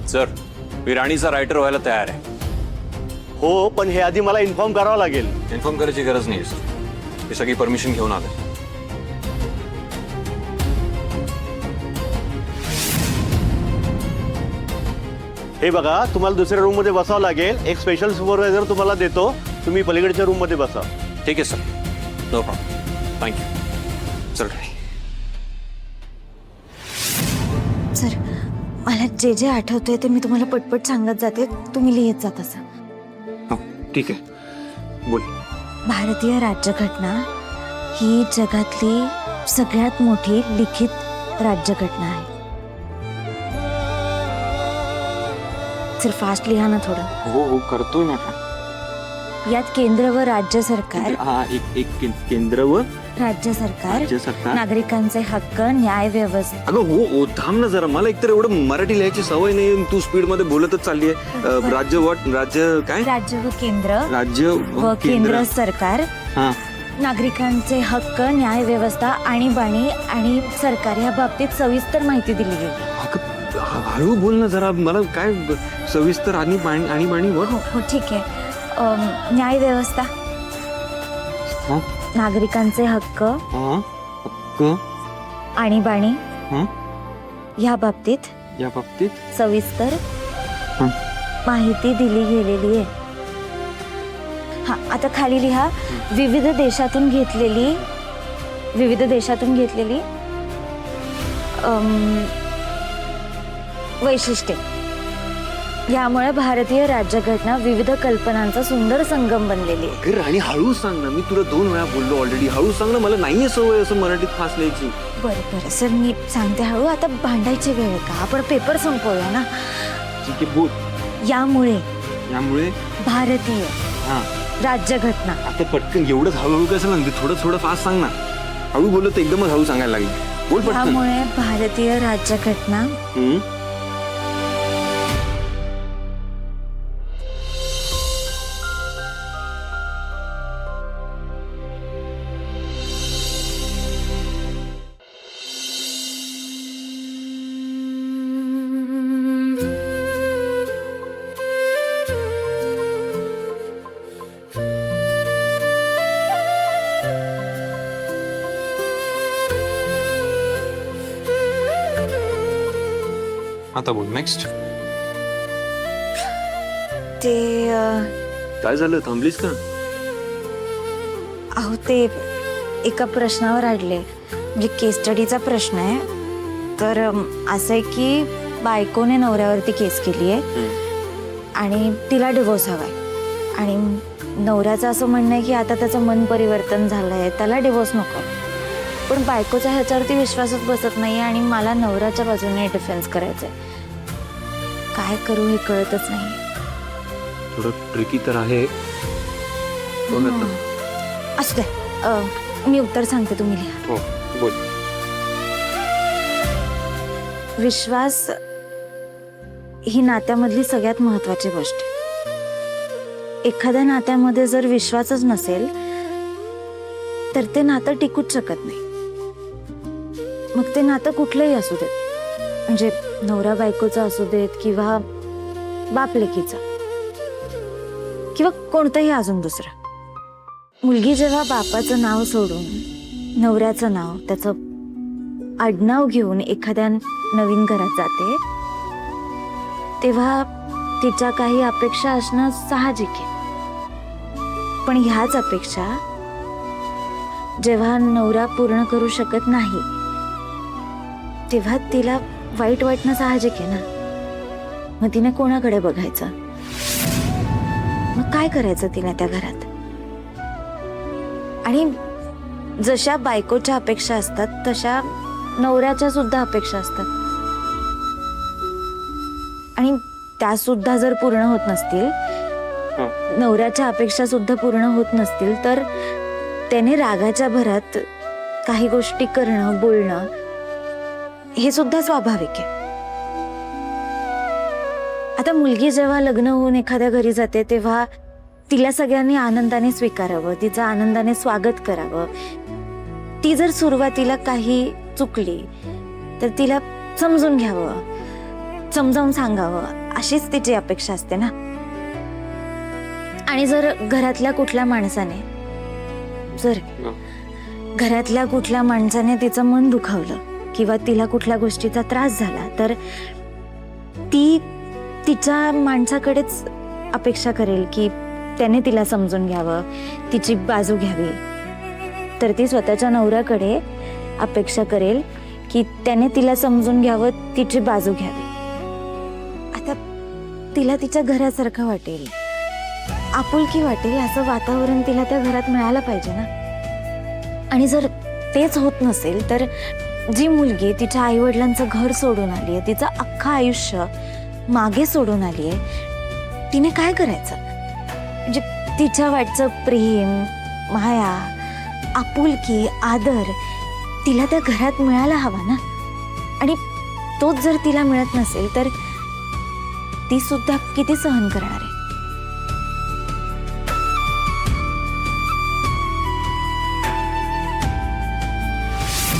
Sir, मी राणीचा writer व्हायला तयार आहे. हो, पण हे आधी मला इन्फॉर्म करावं लागेल. इन्फॉर्म करायची गरज नाही सर. मी सगळी परमिशन घेऊन आलोय. हे बघा, तुम्हाला दुसऱ्या रूम मध्ये बसावं लागेल. एक स्पेशल सुपरवायझर तुम्हाला देतो. तुम्ही पलीकडच्या रूम मध्ये बसा. ठीक आहे sir, no problem. Thank you sir. Sir, मला जे जे आठवतंय ते मी तुम्हाला पटपट सांगत जाते, तुम्ही लिहित जात असा. हो ठीक आहे, बोल. भारतीय राज्यघटना ही जगातली सगळ्यात मोठी लिखित राज्यघटना आहे. सर फास्ट लिहा ना थोडं. हो हो करतोय ना. यात केंद्र व राज्य सरकार हा एक केंद्र व राज्य सरकार राज्य सरकार नागरिकांचे हक्क, न्याय व्यवस्था. अगं हो थांब ना जरा. मला एकतर एवढं मराठी लिहायची सवय नाही. तू स्पीड मध्ये बोलतच चालली आहे. राज्य काय राज्य व केंद्र राज्य व केंद्र सरकार हा नागरिकांचे हक्क, न्याय व्यवस्था, आणीबाणी आणि सरकार या बाबतीत सविस्तर माहिती दिली गेली. अगं, हळू बोल ना जरा. मला काय सविस्तर आणि बाणी व हो ठीक आहे. न्याय व्यवस्था, हा नागरिकांचे हक्क, हा हक्क आणीबाणी हा या बाबतीत या बाबतीत सविस्तर हं. माहिती दिली गेलेली आहे. हा आता खाली लिहा. विविध देशातून घेतलेली वैशिष्ट्ये. यामुळे भारतीय राज्यघटना विविध कल्पनांचा सुंदर संगम बनलेली आहे. अगं राणी हळू सांग ना. मी तुला 2 वेळा बोललो ऑलरेडी. हळू सांग ना. मला नाहीये सवय असं मराठीत फास्ट लिहायची. बरं बरं सर, मी सांगते हळू. आता भांडायची वेळ आहे का? आपण पेपर संपवूया ना. ठीक आहे बोल. यामुळे भारतीय हा राज्यघटना. आता पटकन एवढंच हळूहळू कसं सांगते. थोडं फास्ट सांग ना. हळू बोलत तर एकदमच हळू सांगायला लागेल. बोल पटकन. यामुळे भारतीय राज्यघटना आता बोल नेक्स्ट. ते काय झालं? थांबलीस का? अहो ते एका प्रश्नावर अडले. म्हणजे केस स्टडीचा प्रश्न आहे. तर असं आहे की बायकोने नवऱ्यावरती केस केली आहे आणि तिला डिवोर्स हवाय. आणि नवऱ्याचं असं म्हणणं आहे की आता त्याचं मन परिवर्तन झालंय, त्याला डिवोर्स नको. पण बायकोचा ह्याच्यावरती विश्वासच बसत नाही आणि मला नवऱ्याच्या बाजूने डिफेन्स करायचंय. काय करू हे कळतच नाही. थोडं ट्रिकी तर आहे. असू दे, मी उत्तर सांगते, तुम्ही लिहा. हो बोल. विश्वास ही नात्यामधली सगळ्यात महत्वाची गोष्ट आहे. एखाद्या नात्यामध्ये जर विश्वासच नसेल तर ते नातं टिकूच शकत नाही. मग ते नातं कुठलंही असू देत. म्हणजे नवरा बायकोचं असू देत किंवा बाप लेकीचं किंवा कोणतंही अजून दुसरं. मुलगी जेव्हा बापाचं नाव सोडून नवऱ्याचं नाव, त्याचं आडनाव घेऊन एखाद्या नवीन घरात जाते तेव्हा तिच्या काही अपेक्षा असणं साहजिक आहे. पण ह्याच अपेक्षा जेव्हा नवरा पूर्ण करू शकत नाही तेव्हा तिला वाईट वाटणं साहजिक आहे ना. मग तिने कोणाकडे बघायचं? मग काय करायचं तिने त्या घरात? आणि जशा बायकोच्या अपेक्षा असतात तशा नवऱ्याच्या सुद्धा अपेक्षा असतात. आणि त्या सुद्धा जर पूर्ण होत नसतील, नवऱ्याच्या अपेक्षा सुद्धा पूर्ण होत नसतील, तर त्याने रागाच्या भरात काही गोष्टी करणं, बोलणं हे सुद्धा स्वाभाविक आहे. आता मुलगी जेव्हा लग्न होऊन एखाद्या घरी जाते तेव्हा तिला सगळ्यांनी आनंदाने स्वीकारावं, तिचं आनंदाने स्वागत करावं. ती जर सुरुवातीला काही चुकली तर तिला समजून घ्यावं. समजावून सांगावं अशीच तिची अपेक्षा असते ना. आणि जर घरातल्या कुठल्या माणसाने घरातल्या कुठल्या माणसाने तिचं मन दुखावलं किंवा तिला कुठल्या गोष्टीचा त्रास झाला तर ती तिच्या माणसाकडेच अपेक्षा करेल की त्याने तिला समजून घ्यावं, तिची बाजू घ्यावी. तर ती स्वतःच्या नवऱ्याकडे अपेक्षा करेल की त्याने तिला समजून घ्यावं, तिची बाजू घ्यावी. आता तिला तिच्या घरासारखं वाटेल, आपुलकी वाटेल असं वातावरण तिला त्या घरात मिळालं पाहिजे ना. आणि जर तेच होत नसेल तर जी मुलगी तिच्या आईवडिलांचं घर सोडून आली आहे, तिचं अख्खं आयुष्य मागे सोडून आली आहे, तिने काय करायचं? म्हणजे तिच्या वाटचं प्रेम, माया, आपुलकी, आदर तिला त्या घरात मिळायला हवा ना. आणि तोच जर तिला मिळत नसेल तर ती सुद्धा किती सहन करणार आहे?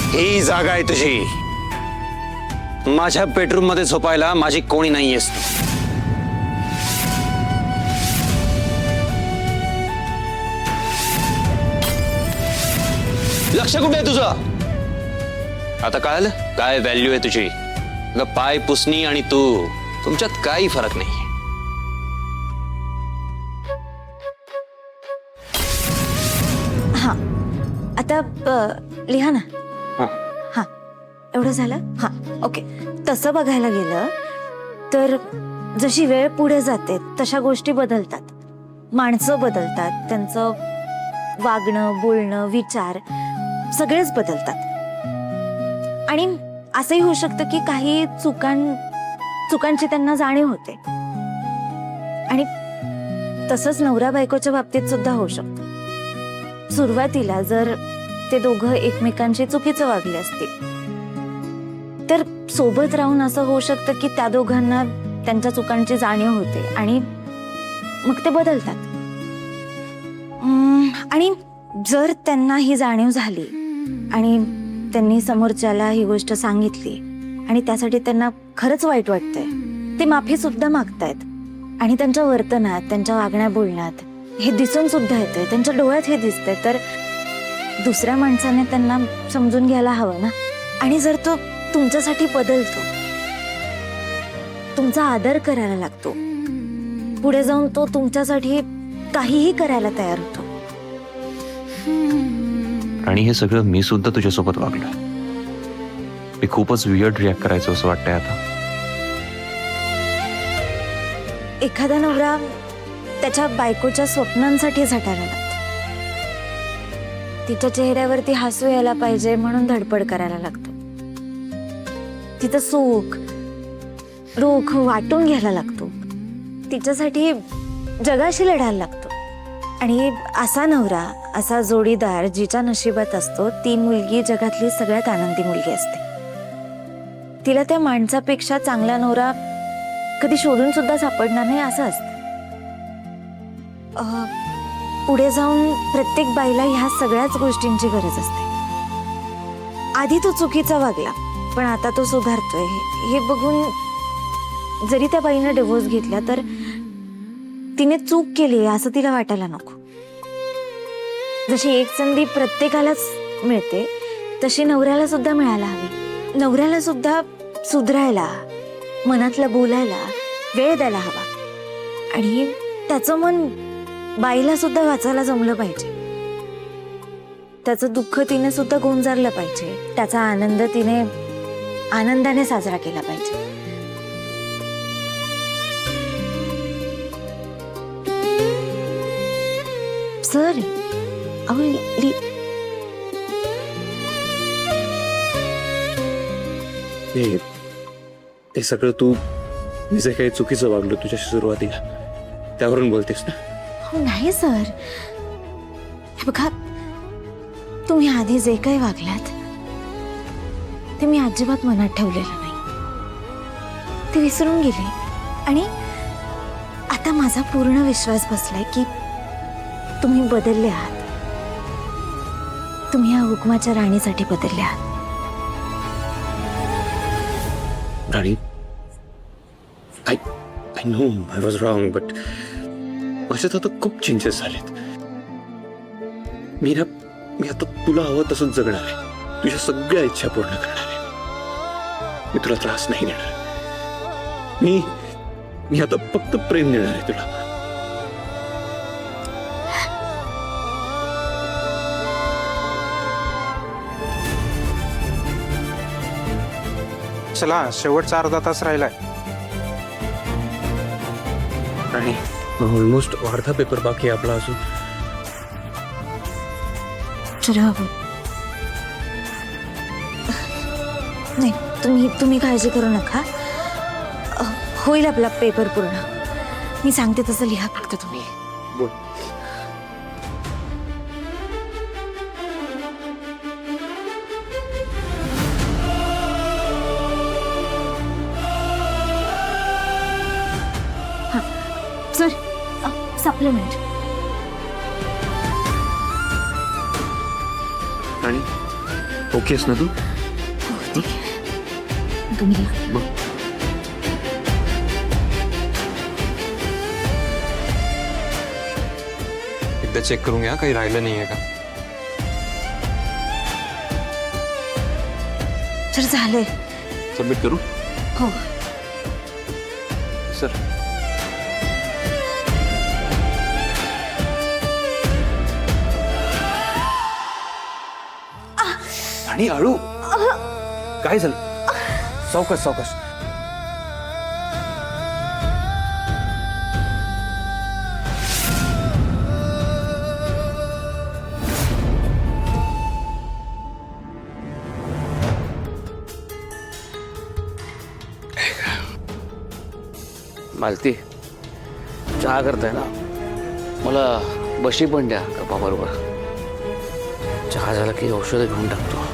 ही जागा आहे तुझी. माझ्या बेडरूम मध्ये झोपायला माझी कोणी नाहीयेस तू. लक्ष कुठे आहे तुझं? आता कळलं काय व्हॅल्यू आहे तुझी? पाय पुसणी आणि तू, तुमच्यात काही फरक नाही. हा, आता लिहा ना. हा, एवढं झालं? हा, ओके. तसं बघायला गेलं तर जशी वेळ पुढे जाते तशा गोष्टी बदलतात, माणसं बदलतात, त्यांचं वागणं, बोलणं, विचार सगळेच बदलतात. आणि असंही होऊ शकतं की काही चुकांची त्यांना जाणीव होते. आणि तसंच नवरा बायकोच्या बाबतीत सुद्धा होऊ शकतं. सुरुवातीला जर ते दोघं एकमेकांशी चुकीचं वागले असतील तर सोबत राहून असं होऊ शकतं की त्या दोघांना त्यांच्या चुकांची जाणीव होते आणि मग ते बदलतात. आणि जर त्यांना ही जाणीव झाली आणि त्यांनी समोरच्याला ही गोष्ट सांगितली आणि त्यासाठी त्यांना खरंच वाईट वाटतंय, ते माफी सुद्धा मागतायत आणि त्यांच्या वर्तनात, त्यांच्या वागण्या बोलण्यात हे दिसून सुद्धा येतंय, त्यांच्या डोळ्यात हे दिसतंय, तर दुसऱ्या माणसाने त्यांना समजून घ्यायला हवं ना. आणि जर तो तुमच्यासाठी बदलतो, तुमचा आदर करायला लागतो, पुढे जाऊन तो तुमच्यासाठी काहीही करायला तयार होतो. आणि हे सगळं मी सुद्धा तुझ्यासोबत वागलोय. मी खूपच वियर्ड रिॲक्ट करायचं असं वाटतंय आता. एखादा नवरा त्याच्या बायकोच्या स्वप्नांसाठी झटायला लागतो. तिच्या चेहऱ्यावरती हसू यायला पाहिजे म्हणून धडपड करायला लागतो. तिचं सुख दुःख वाटून घ्यायला लागतो. तिच्यासाठी जगाशी लढायला लागतो. आणि असा नवरा, असा जोडीदार जिच्या नशिबात असतो, ती मुलगी जगातली सगळ्यात आनंदी मुलगी असते. तिला त्या माणसापेक्षा चांगला नवरा कधी शोधून सुद्धा सापडणार नाही असं असतं. पुढे जाऊन प्रत्येक बाईला ह्या सगळ्याच गोष्टींची गरज असते. आधी तो चुकीचा वागला पण आता तो सुधारतोय हे बघून जरी त्या बाईनं डिवोर्स घेतला तर तिने चूक केली असं तिला वाटायला नको. जशी एक संधी प्रत्येकालाच मिळते तशी नवऱ्याला सुद्धा मिळायला हवी. नवऱ्याला सुद्धा सुधरायला, मनातलं बोलायला वेळ द्यायला हवा. आणि त्याचं मन बाईला सुद्धा वाचायला जमलं पाहिजे. त्याचं दुःख तिने सुद्धा गोंजारलं पाहिजे. त्याचा आनंद तिने आनंदाने साजरा केला पाहिजे. सर, ते सगळं तू मी जे काही चुकीचं वागलो तुझ्याशी सुरुवातीला त्यावरून बोलतेस ना? हो नाही सर, हे बघा, तुम्ही आधी जे काही वागलात ते मी अजिबात मनात ठेवलेलं नाही. ते विसरून गेले. आणि आता माझा पूर्ण विश्वास बसलाय की तुम्ही बदलले आहात. तुम्ही या हुकमाच्या राणीसाठी बदलले आहात. राणी, I know I was wrong, but माझ्यात आता खूप चेंजेस झालेत. मी आता तुला हवं तसंच जगणार आहे, तुझ्या सगळ्या इच्छा पूर्ण करणार आहे. मी तुला त्रास नाही देणार. मी आता फक्त प्रेम देणार आहे तुला. चला शेवटचा अर्धा तास राहिलाय. आणि ऑलमोस्ट अर्धा पेपर बाकी आहे आपला अजून. राहू नाही, तुम्ही काळजी करू नका. होईल आपला पेपर पूर्ण. मी सांगते तसं लिहा फक्त तुम्ही. बोल. Sir supplement. आणि ओकेस ना तू? हो ठीक आहे, तुम्ही लिहा. एकदा चेक करून घ्या, काही राहिलं नाहीये का? सर झालंय. सबमिट करू? हो. सर आणि हळू. काय झालं? सावकाश सावकाश. मालती चहा करताय ना, मला बशी पण द्या कपाबरोबर. चहा झाला की औषधं घेऊन टाकतो.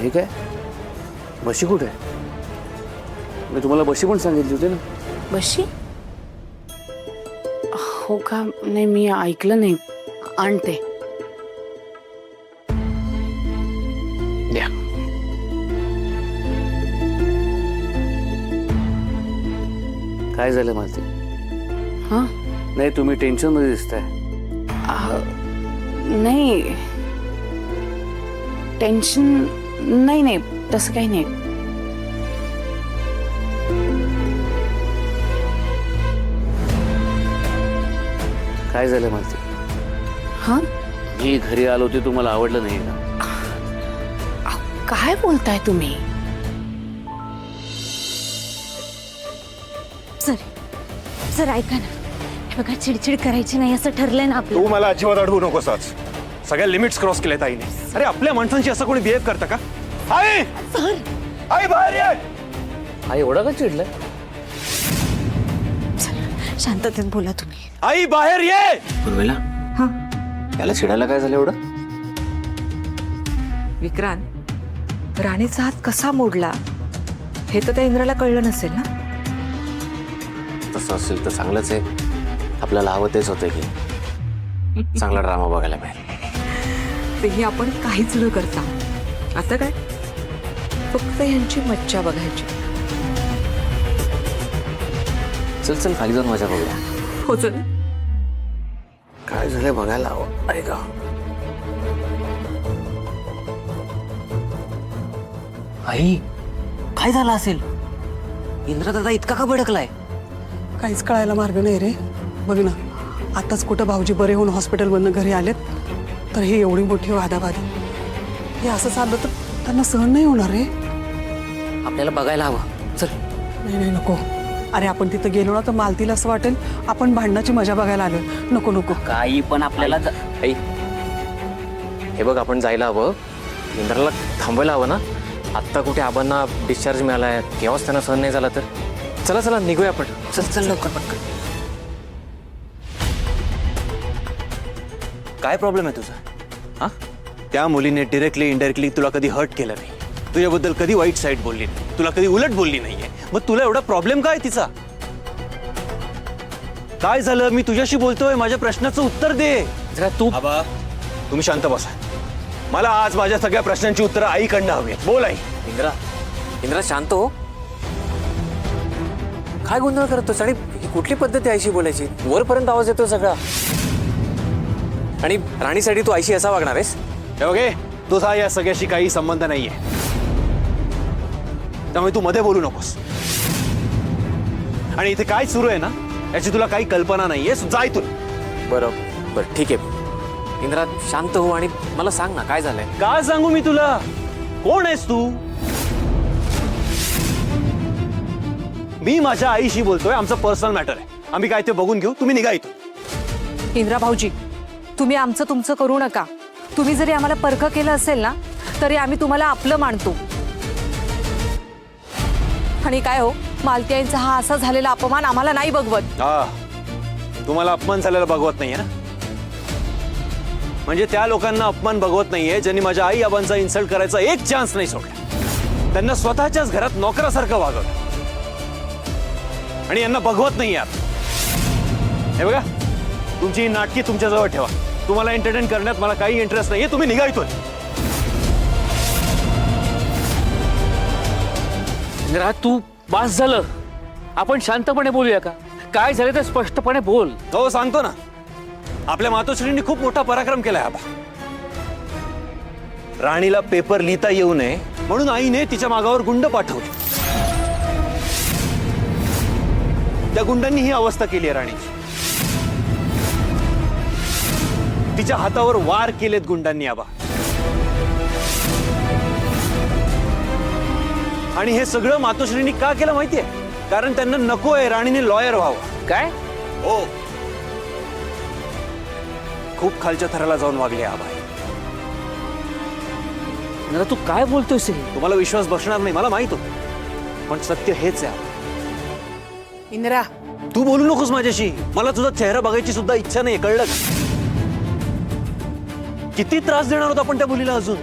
ठीक आहे. बशी कुठे आहे? मी तुम्हाला बशी पण सांगितली होती ना. बशी? हो का? नाही, मी ऐकलं नाही. आणते. द्या. काय झालं मालती? हां? नाही, तुम्ही टेन्शन मध्ये दिसताय. नाही, टेन्शन नाही, तसं काही नाही. काय झालं मालती? हां? मी घरी आलो ते तुम्हाला आवडलं नाही का? काय बोलताय तुम्ही? सर ऐका ना, हे बघा, चिडचिड करायची नाही असं ठरलंय ना आपलं. तू मला अजिबात अडवू नकोस आज. सगळ्या लिमिट्स क्रॉस केल्यात आईने. अरे आपल्या माणसांशी असं कोणी बिहेव करतं का? आई! सर आई बाहेर ये! हा एवढा का चिडलाय? शांततेत बोला तुम्ही. आई बाहेर ये! उर्मिला, याला चिडायला काय झालं एवढं? विक्रांत, राणीचा हात कसा मोडला हे तर त्या इंद्राला कळलं नसेल ना. तसं असेल तर चांगलंच आहे. आपल्याला हवं तेच होतं की चांगला ड्रामा बघायला मिळेल. तेही आपण काहीच न करता आता काय, फक्त यांची मज्जा बघायची. चल चल खाली जाऊन मजा बघूया. हो चल. काय झालं बघायला हवं. ऐका, आई काय झालं असेल? इंद्र दादा इतका का भडकलाय? काहीच कळायला मार्ग नाही रे. बघ ना, आताच कुठं भाऊजी बरे होऊन हॉस्पिटलमधनं घरी आलेत, तर ही एवढी मोठी वादावादी. हे असं चाललं तर त्यांना सहन नाही होणार रे. आपल्याला बघायला हवं. चल. नाही नको. अरे आपण तिथं गेलो ना तर मालतीला असं वाटेल आपण भांडणाची मजा बघायला आलो. नको नको. काही पण आपल्याला आई, हे बघ, आपण जायला हवं. इंद्राला थांबवायला हवं ना. आत्ता कुठे आबांना डिस्चार्ज मिळालाय, केव्हाच त्यांना सहन नाही झाला तर. चला चला निघूया आपण. चल चल लवकर पटकन. काय प्रॉब्लेम आहे तुझा? हा, त्या मुलीने डिरेक्टली इनडायरेक्टली तुला कधी हर्ट केलं नाही, तुझ्याबद्दल कधी वाईट साईड बोलली नाही, तुला कधी उलट बोलली नाहीये. मग तुला एवढा प्रॉब्लेम काय तिचा? काय झालं? मी तुझ्याशी बोलतोय, माझ्या प्रश्नाचं उत्तर दे. जरा तू. आबा, तुम्ही शांत बसा. मला आज माझ्या सगळ्या प्रश्नांची उत्तरं आईकडनं हवी आहेत. बोल आई. इंद्रा इंद्रा शांत हो. काय गोंधळ करतोस आणि ही कुठली पद्धत आहे आईशी बोलायची? वरपर्यंत आवाज येतो सगळा. आणि राणीसाठी तू आईशी असा वागणार आहेस? हे बघे, तुझा या सगळ्याशी काही संबंध नाहीये, त्यामुळे तू मध्ये बोलू नकोस. आणि इथे काय सुरू आहे ना याची तुला काही कल्पना नाहीये. जा इथून. बरं ठीक आहे इंद्रा, शांत हो आणि मला सांग ना काय झालंय. काय सांगू मी तुला? कोण आहेस तू? मी माझ्या आईशी बोलतोय. आमचं पर्सनल मॅटर आहे. आम्ही काय ते बघून घेऊ. तुम्ही निघा इथून. इंद्रा भाऊजी, तुम्ही आमचं तुमचं करू नका. तुम्ही जरी आम्हाला परख केलं असेल ना तरी आम्ही तुम्हाला आपलं मानतो. आणि काय हो, मालत्यांचा हा असा झालेला अपमान आम्हाला नाही बघवत. हा, तुम्हाला अपमान झालेला बघवत नाहीये ना? म्हणजे त्या लोकांना अपमान बघवत नाहीये ज्यांनी माझ्या आई आबांचा इन्सल्ट करायचा एक चान्स नाही सोडला. त्यांना स्वतःच्याच घरात नोकरासारखं वागवलं आणि यांना बघवत नाही यार. हे बघा, तुमची ही नाटकी तुमच्याजवळ ठेवा. तुम्हाला एंटरटेन करण्यात मला काही इंटरेस्ट नाहीये. तुम्ही निघा इथून. इंद्रा तू बास झालं. आपण शांतपणे बोलूया का? काय झालं ते स्पष्टपणे बोल. हो सांगतो ना. आपल्या मातोश्रींनी खूप मोठा पराक्रम केलाय आबा. राणीला पेपर लिहिता येऊ नये म्हणून आईने तिच्या मागावर गुंड पाठवले. त्या गुंडांनी ही अवस्था केली आहे राणीची. तिच्या हातावर वार केलेत गुंडांनी आबा. आणि हे सगळं मातोश्रींनी का केलं माहितीये? कारण त्यांना नको आहे राणीने लॉयर व्हावं. काय? हो, खूप खालच्या थराला जाऊन वागले आबा. इंद्रा तू काय बोलतोयस हे? तुम्हाला विश्वास बसणार नाही मला माहित होतं, पण सत्य हेच आहे. इंदिरा, तू बोलू नकोस माझ्याशी. मला तुझा चेहरा बघायची सुद्धा इच्छा नाही. कळलं का? किती त्रास देणार होता आपण त्या मुलीला. अजून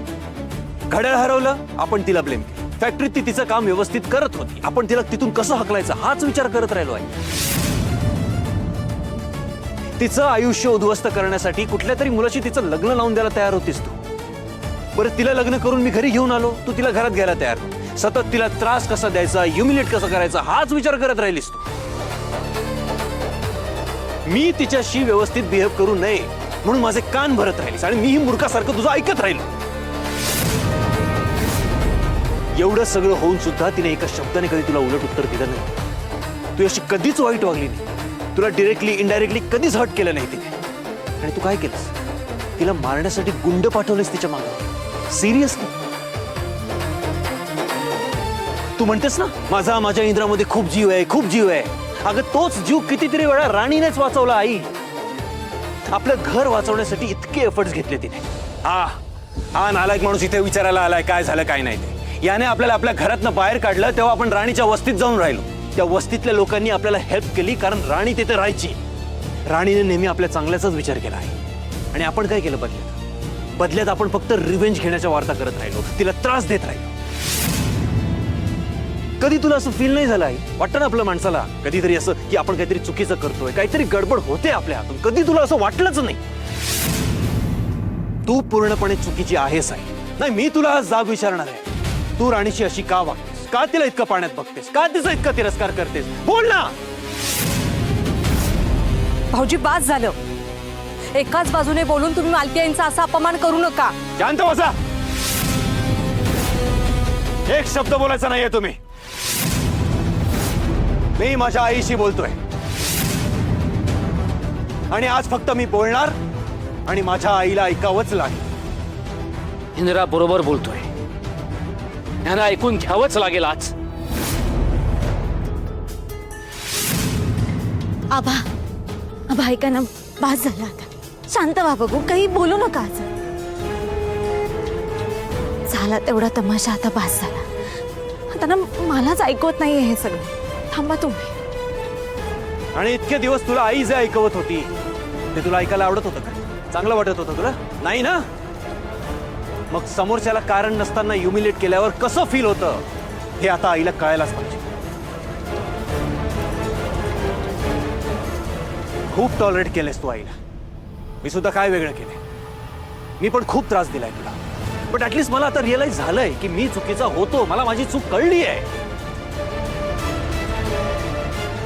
घड्याळ हरवलं, आपण तिला ब्लेम केलं. फॅक्टरीत ती तिचं काम व्यवस्थित करत होती, आपण तिला तिथून कसं हकलायचं हाच विचार करत राहिलो आहे. तिचं आयुष्य उद्ध्वस्त करण्यासाठी कुठल्या तरी मुलाशी तिचं लग्न लावून द्यायला तयार होतीस तू. बरं, तिला लग्न करून मी घरी घेऊन आलो, तू तिला घरात घ्यायला तयार. सतत तिला त्रास कसा द्यायचा, ह्युमिलेट कसं करायचा हाच विचार करत राहिलीस तू. मी तिच्याशी व्यवस्थित बिहेव करू नये म्हणून माझे कान भरत राहिलीस आणि मीही मूर्खासारखं तुझं ऐकत राहिलो. एवढं सगळं होऊन सुद्धा तिने एका शब्दाने कधी तुला उलट उत्तर दिलं नाही. तू अशी कधीच वाईट वागली नाही. तुला डिरेक्टली इनडायरेक्टली कधीच हर्ट केलं नाही तिने. आणि तू काय केलंस? तिला मारण्यासाठी गुंड पाठवलेस तिच्या मागे. सिरियसली? तू म्हणतेस ना माझ्या इंद्रामध्ये खूप जीव आहे, खूप जीव आहे. अगं तोच जीव कितीतरी वेळा राणीनेच वाचवला आई. आपलं घर वाचवण्यासाठी इतके एफर्ट्स घेतले तिने. हा नालायक माणूस इथे विचारायला आलाय काय झालं काय नाही ते. याने आपल्याला आपल्या घरातनं बाहेर काढलं तेव्हा आपण राणीच्या वस्तीत जाऊन राहिलो. त्या वस्तीतल्या लोकांनी आपल्याला हेल्प केली कारण राणी तिथे राहायची. राणीने नेहमी आपल्या चांगल्याचाच विचार केला आहे. आणि आपण काय केलं बदल्यात आपण फक्त रिव्हेंज घेण्याच्या वार्ता करत राहिलो, तिला त्रास देत राहिलो. कधी तुला असं फील नाही झालं आई? वाटतं ना आपल्या माणसाला कधीतरी असं की आपण काहीतरी चुकीचं करतोय, काहीतरी गडबड होते आपल्या हातून. कधी तुला असं वाटलंच नाही? तू पूर्णपणे चुकीची आहेस आई. नाही, मी तुला आज जाब विचारणार आहे. तू राणीची अशी का वागतेस? का तिला इतकं पाण्यात बघतेस? का तिचा इतका तिरस्कार करतेस? बोल ना. भाऊजी बास झालं. एकाच बाजूने बोलून तुम्ही मालत्यांचा असा अपमान करू नका. शांत बसा. एक शब्द बोलायचा नाहीये तुम्ही. मी माझ्या आईशी बोलतोय आणि आज फक्त मी बोलणार आणि माझ्या आईला ऐकावंच लागेल. इंद्रा बरोबर बोलतोय. यांना ऐकून घ्यावंच लागेल आज. आबा ऐका ना, बास झाला आता. शांत व्हा बघू, काही बोलू नका. आज झाला तेवढा तमाशा, आता बास झाला. आता ना मलाच ऐकवत नाहीये हे सगळं. थांबा तुम्ही. आणि इतके दिवस तुला आई जे ऐकवत होती ते तुला ऐकायला आवडत होतं का? चांगलं वाटत होतं तुला? नाही ना? मग समोरच्याला कारण नसताना ह्युमिलेट केल्यावर कसं फील होतं हे आता आईला कळायलाच पाहिजे. खूप टॉलरेट केलेस तू आईला. मी सुद्धा काय वेगळं केलंय? मी पण खूप त्रास दिलाय तुला. पण ऍटलीस्ट मला आता रिअलाइज झालंय की मी चुकीचा होतो, मला माझी चूक कळली आहे.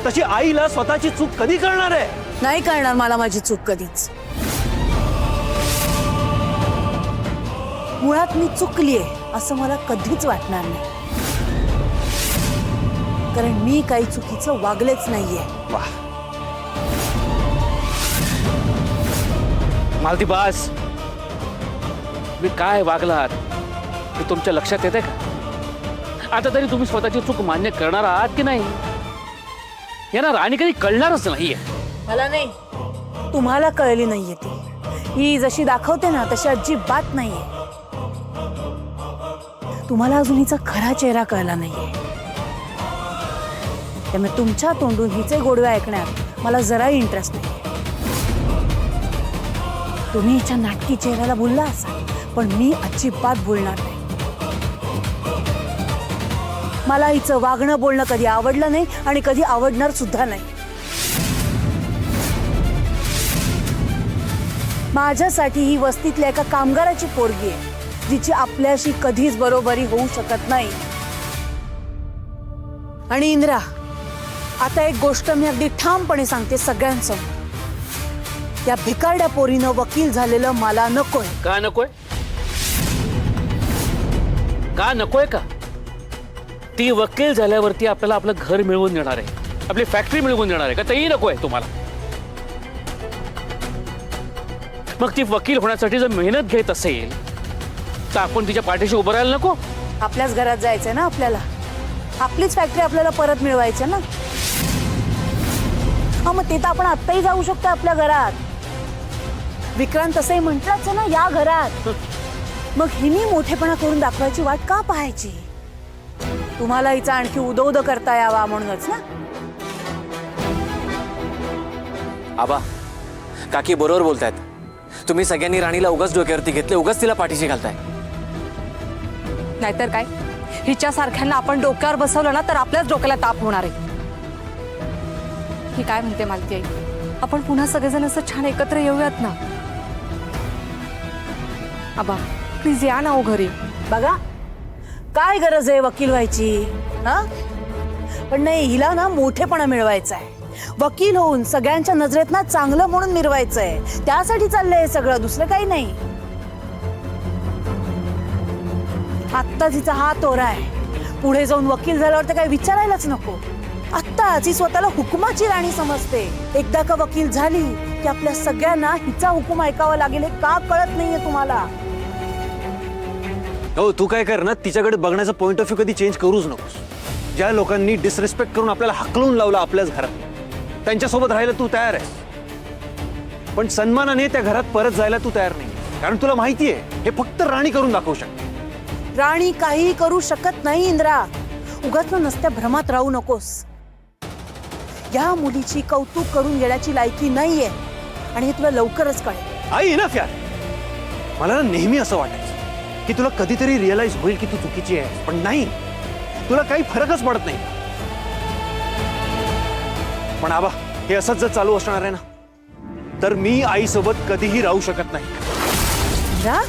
तशी आईला स्वतःची चूक कधी कळणार आहे? नाही कळणार मला माझी चूक कधीच. मुळात मी चुकलीये असं मला कधीच वाटणार नाही, कारण मी काही चुकीचं वागलेच नाहीये. वा, मालती बास, मी काय वागलात हे तुमच्या लक्षात येते का? आता तरी तुम्ही स्वतःची चूक मान्य करणार आहात की नाही? यांना राणी कधी कळणारच नाहीये. मला नाही, तुम्हाला कळली नाहीये ती. ही जशी दाखवते ना तशी अजिबात नाहीये. तुम्हाला अजून हिचा खरा चेहरा कळला नाहीये. त्यामुळे तुमच्या तोंडून हिचे गोडवे ऐकण्यात मला जराही इंटरेस्ट नाही. तुम्ही हिच्या नाटकी चेहऱ्याला बोलला असाल, पण मी अजिबात बोलणार नाही. मला हिचं वागणं बोलणं कधी आवडलं नाही आणि कधी आवडणार सुद्धा नाही. माझ्यासाठी ही वस्तीतल्या एका कामगाराची पोरगी आहे, जिची आपल्याशी कधीच बरोबरी होऊ शकत नाही. आणि इंद्रा, आता एक गोष्ट मी अगदी ठामपणे सांगते सगळ्यांसमोर, त्या भिकारड्या पोरीनं वकील झालेलं मला नकोय. का नकोय? का नकोय का? ती वकील झाल्यावरती आपल्याला आपलं घर मिळवून देणार आहे, आपली फॅक्टरी मिळवून देणार आहे का? तेही नकोय तुम्हाला? मग ती वकील होण्यासाठी जर मेहनत घेत असेल तर आपण तिच्या पाठीशी उभं राहायला नको? आपल्याच घरात जायचंय ना आपल्याला, आपलीच फॅक्टरी आपल्याला परत मिळवायची ना. हा, मग ते तर आपण आत्ताही जाऊ शकतो आपल्या घरात. विक्रांत तसंही म्हटलंच ना, या घरात. मग हिनी मोठेपणा करून दाखवायची वाट का पाहायची? तुम्हाला हिचा आणखी उदो करता यावा म्हणूनच ना. आबा, काकी बरोबर बोलतायत. तुम्ही सगळ्यांनी राणीला उगाच डोक्यावरती घेतले, उगाच तिला पाठीशी घालताय. नाहीतर काय, हिच्या सारख्यांना आपण डोक्यावर बसवलं ना तर आपल्याच डोक्याला ताप होणार आहे. ही काय म्हणते मालती आई, आपण पुन्हा सगळेजण असं छान एकत्र येऊयात ना. आबा प्लीज या ना हो घरी. बघा, काय गरज आहे वकील व्हायची? हा, पण नाही, हिला ना मोठेपणा मिळवायचा आहे. वकील होऊन सगळ्यांच्या नजरेत ना चांगलं म्हणून मिरवायचंय. त्यासाठी चाललंय सगळं, दुसरं काही नाही. आत्ता तिचा हा तोरा आहे, पुढे जाऊन वकील झाल्यावर तर काही विचारायलाच नको. आत्ताच ही स्वतःला हुकुमाची राणी समजते. एकदा का वकील झाली की आपल्या सगळ्यांना हिचा हुकूम ऐकावा लागेल. हे का कळत नाहीये तुम्हाला? हो, तू काय कर ना, तिच्याकडे बघण्याचा पॉइंट ऑफ व्ह्यू कधी चेंज करूच नकोस. ज्या लोकांनी डिसरिस्पेक्ट करून आपल्याला हाकलून लावलं आपल्याच घरात, त्यांच्यासोबत राहायला तू तयार आहेस, पण सन्मानाने त्या घरात परत जायला तू तयार नाही. कारण तुला माहितीये हे फक्त राणी करून दाखवू शकते. राणी काही करू शकत नाही इंद्रा. उगाच नसत्या भ्रमात राहू नकोस. या मुलीची कौतुक करून घेण्याची लायकी नाहीये आणि हे तुला लवकरच कळेल. आई इनफ यार, मला ना नेहमी असं वाटायचं की तुला कधीतरी रिअलाइज होईल की तू चुकीची आहे, पण नाही, तुला काही फरकच पडत नाही. पण आबा, हे असंच जर चालू असणार आहे ना तर मी आईसोबत कधीही राहू शकत नाही. इंद्रा,